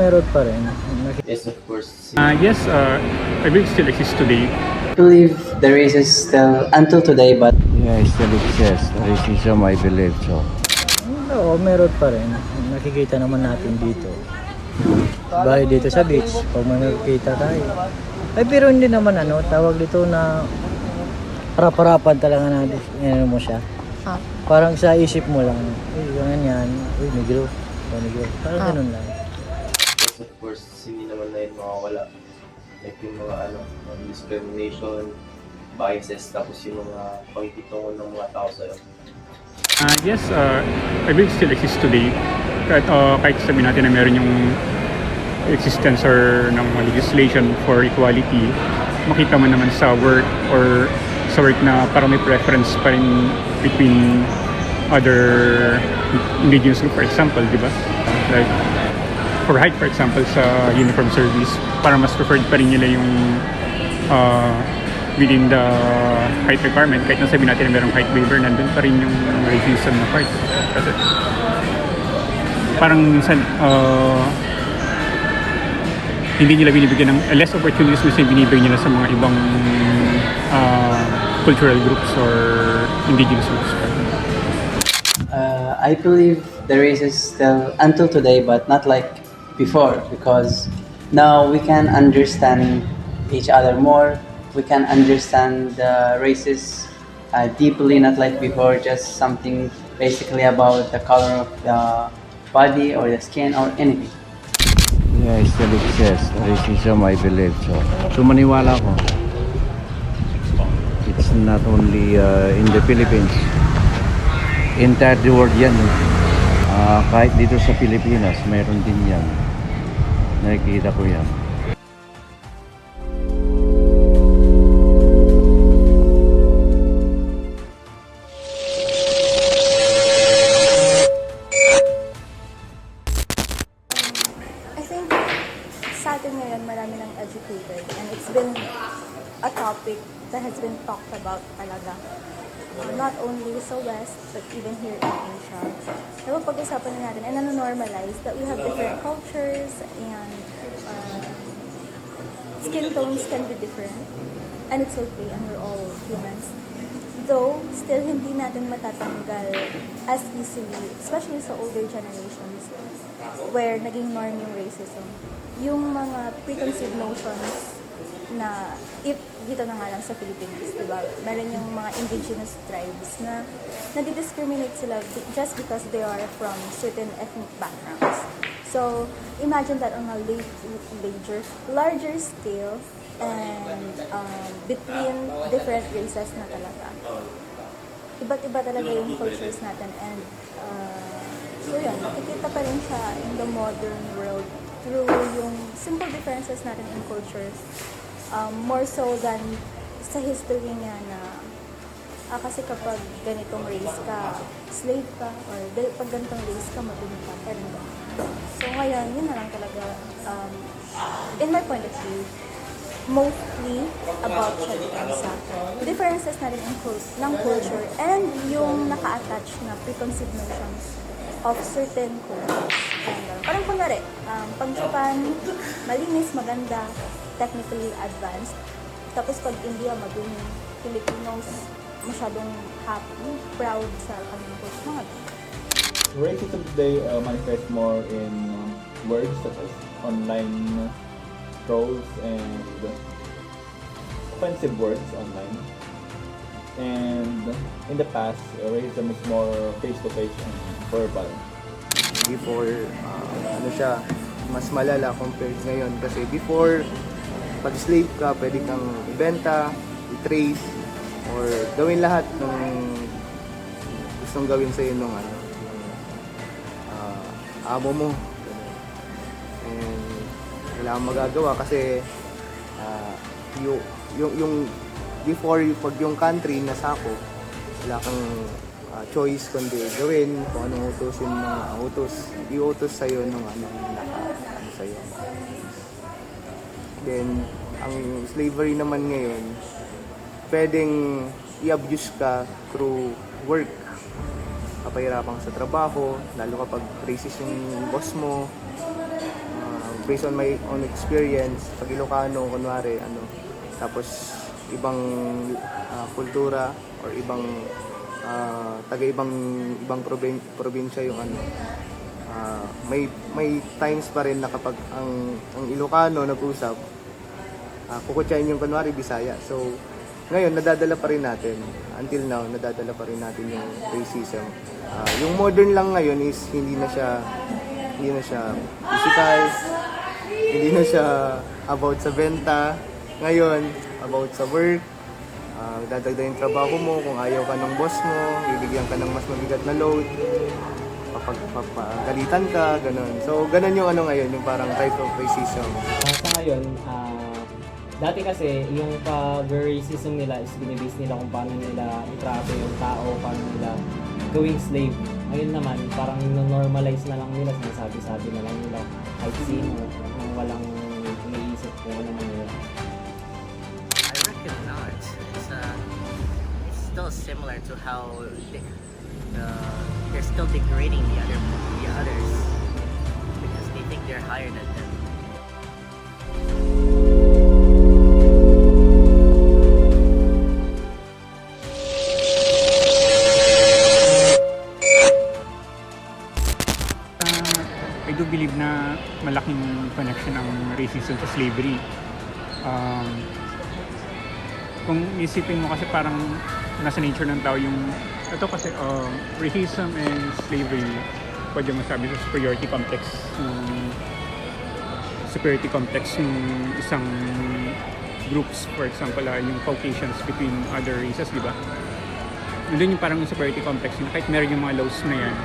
meron pa rin. Yes, of course. I believe still exists today. I believe the race is still until today, but Yeah, it still exists. Racism, I believe so. Oo, meron pa rin. Nakikita naman natin dito. Bahay dito sa beach, pag may nakikita tayo. Ay, pero hindi naman tawag dito na harap-harapan talaga na mo siya. Parang sa isip mo lang, ganyan, negro, negro. Parang ganun lang. yes, of course, hindi naman na yun mawawala. Like yung mga discrimination, biases, tapos yung mga pakikitungo ng mga tao sa'yo. I believe still exists today. Kahit sabihin natin na meron yung existence or ng legislation for equality, makita mo naman sa work or sa work na parang may preference pa rin between other indigenous group, for example, di ba? Like, for height, for example, sa uniform service, parang mas preferred pa rin nila yung within the height requirement. Kahit nasabi natin na merong height waiver, nandun pa rin yung racism na part. Kasi parang minsan, hindi nila binibigyan ng less opportunities na binibigyan nila sa mga ibang cultural groups or indigenous groups. I believe the race is still until today, but not like before, because now we can understand each other more. We can understand the races deeply, not like before, just something basically about the color of the body or the skin or anything. Yeah, it still exists. Racism, I believe so. So maniwala ko. It's not only in the Philippines. Entire the world yan. Kahit dito sa Pilipinas, meron din yan. Nakikita ko yan. I think sa atin ngayon marami ng educated and it's been a topic that has been talked about talaga. Not only sa West, but even here in Asia. Diba pag-usapan na natin and nanonormalize that we have different cultures and skin tones can be different and it's okay and we're all humans. Though, still hindi natin matatanggal as easily, especially sa older generations, where naging norm yung racism. Yung mga preconceived notions na, if dito na nga lang sa Philippines, diba? Meron yung mga indigenous tribes na nadi-discriminate sila just because they are from certain ethnic backgrounds. So, imagine that on a larger scale and between different races na talaga. Iba't iba talaga yung cultures natin and so yun, nakikita pa rin siya in the modern world through yung simple differences natin in cultures. More so than sa history niya na kasi kapag ganitong race ka, slave ka, or pag ganitong race ka, madumi ka, parang gano'n. So ngayon, yun na lang talaga, in my point of view, mostly about siya dito sa differences natin ng culture and yung naka-attach na preconceived notions of certain cultures. And, parang kunwari, pag Japan, malinis, maganda, technically advanced. Tapos pag India, madumi. Filipinos, masyadong happy, proud sa kanilang culture. Mga Racism today manifests more in words such as online trolls and offensive words online. And in the past, racism is more face-to-face and verbal. Before, mas malala compared ngayon. Kasi before, pag slave ka, pwede kang ibenta, i-trace, or gawin lahat ng gustong gawin sa'yo nung amo mo. And wala kang magagawa kasi yung before, pag yung country nasako, wala kang choice kundi gawin kung anong utos yung mga i-utos sa'yo nung sa'yo. Then, ang slavery naman ngayon, pwedeng i-abuse ka through work. Kapahirapan ka sa trabaho, lalo kapag racist yung boss mo, based on my own experience, pag Ilocano, kunwari, tapos ibang kultura or ibang ibang probinsya yung may times pa rin na kapag ang Ilocano nag-usap, kukutsahin yung kunwari Bisaya. So ngayon nadadala pa rin natin, until now nadadala pa rin natin yung racism. Yung modern lang ngayon is hindi na siya physical, hindi na siya about sa benta. Ngayon about sa work, dadagdag yung trabaho mo, kung ayaw ka ng boss mo, bibigyan ka ng mas mabigat na load, papagalitan ka, ganun. So ganun yung ngayon, yung parang type of racism. Sa ngayon, dati kasi yung pag-racism nila is binibase nila kung paano nila itrato yung tao, paano nila gawing slave. Ngayon naman, parang normalize na lang nila, sinasabi-sabi na lang nila kahit sino, kung walang iniisip kung ano man yun. I reckon not. It's still similar to how they're still degrading the others because they think they're higher than them. I do believe na malaking connection ng racism sa slavery. Kung isipin mo kasi parang nasa nature ng tao yung ito kasi racism and slavery, pwede mo sabi sa superiority complex ng isang groups, for example yung Caucasians between other races, di ba? Nandun yung parang superiority complex na kahit meron yung mga laws na yan,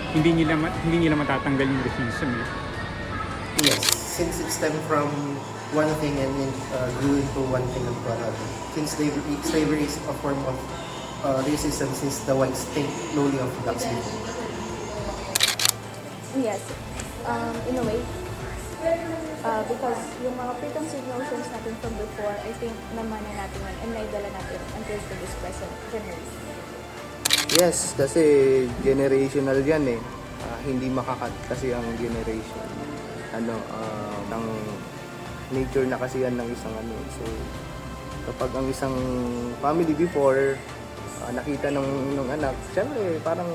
hindi nila matatanggal yung racism. Yes, since it stemmed from one thing and then grew into one thing and another. Since slavery is a form of racism since the whites think lowly of blacks people. Yes, in a way. Because yung mga preconceived notions natin from before, I think naman natin yun and naidala natin until to this present generation. Yes, kasi generational yan eh. Hindi makakat kasi ang generation. Ng nature na kasi yan ng isang So, kapag ang isang family before, nakita ng anak, syempre parang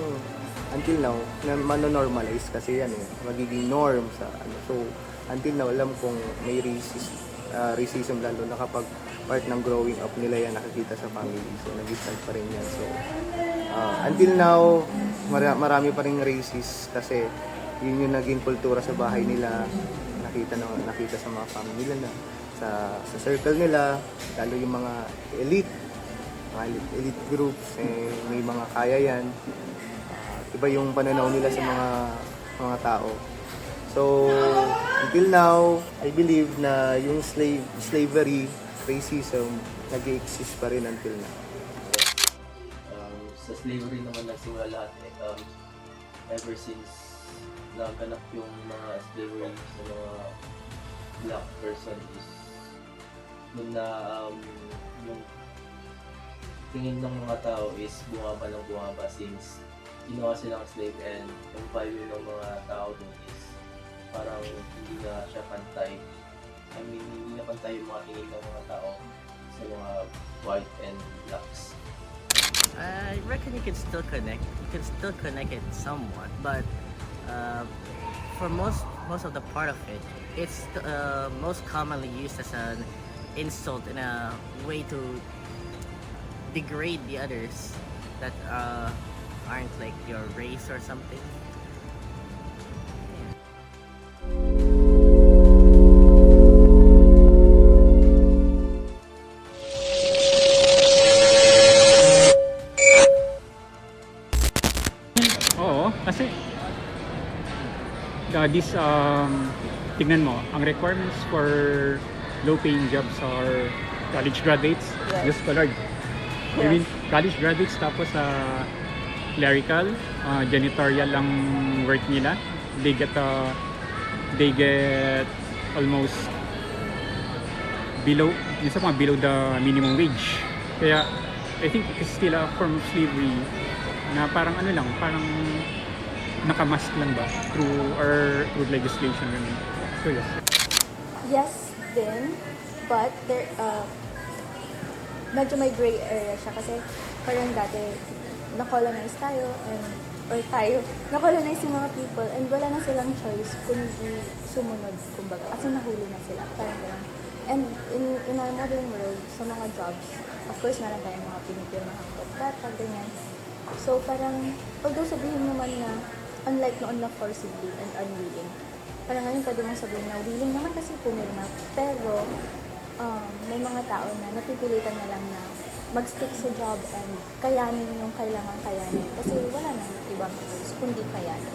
until now, manonormalize kasi yan eh. Magiging norm sa So, until now, alam kong may racism lalo na kapag part ng growing up nila yan nakikita sa family. So, nag-start pa rin yan. So, until now, marami pa rin racist kasi yun yung naging kultura sa bahay nila, nakita sa mga family nila, sa circle nila, lalo yung mga elite groups, may mga kaya yan. Iba yung pananaw nila sa mga tao. So, until now, I believe na yung slavery, racism, nag-exist pa rin until now. Sa slavery naman nagsimula lahat ever since naganap yung mga slavery sa mga black person is nung na yung tingin ng mga tao is bumaba since ginawa silang slave and yung value ng mga tao dun is parang hindi na siya pantay. Hindi na pantay yung mga tingin ng mga tao sa mga white and blacks. I reckon you can still connect. You can still connect it somewhat, but for most of the part of it, it's most commonly used as an insult in a way to degrade the others that aren't like your race or something. Kasi tignan mo, ang requirements for low-paying jobs are college graduates, just college. I mean, college graduates tapos clerical, janitorial ang work nila. They get almost below the minimum wage. Kaya I think it's still a form of slavery na parang parang nakamask lang ba through legislation ganun. So yes. Yes din, but there, medyo may gray area siya kasi parang dati na-colonize tayo na-colonize yung mga people and wala na silang choice kundi sumunod, kumbaga, kasi nahuli na sila, parang gano'n. And in our modern world, sa mga jobs, of course, meron tayong mga pinipirmahan kontrata, ganyan. So, parang, although sabihin naman na, unlike noon na forcibly and unwilling, parang ngayon pwede mong sabihin na willing naman kasi pumirma, pero may mga tao na napipilitan na lang na mag-stick sa job and kayanin yung kailangan kayanin kasi wala nang ibang choice kundi kayanin.